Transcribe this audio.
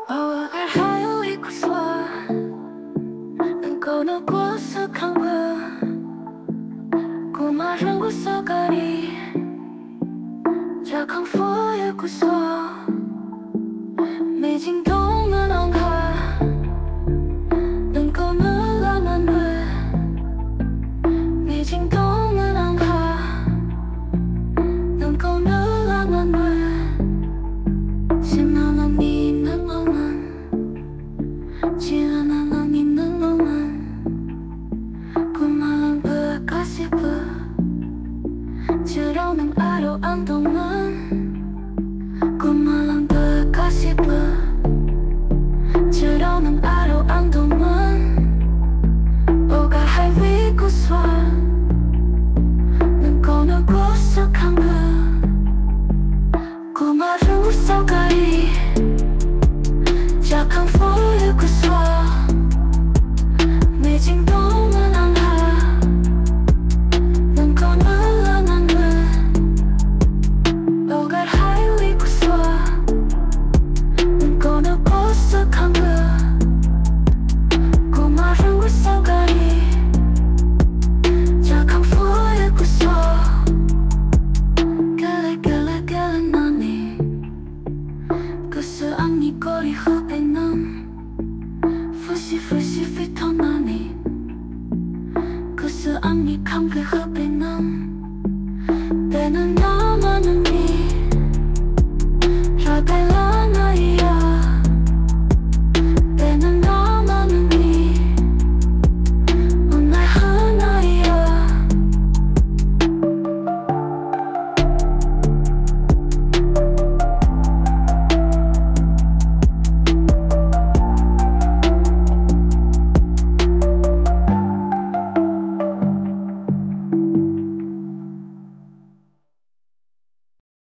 偶尔还有一股锁，能够能过色看过，过马人过色咖喱，这康佛也过锁，没惊动了能看，能够能浪漫的，没惊动了能看，能够能浪漫的。 Ng araw ang tungan Kumalang pagkasipa Charaw ng araw ang tungan O kahiwi ko swan Nang ko nagwasak hangga Kumarusok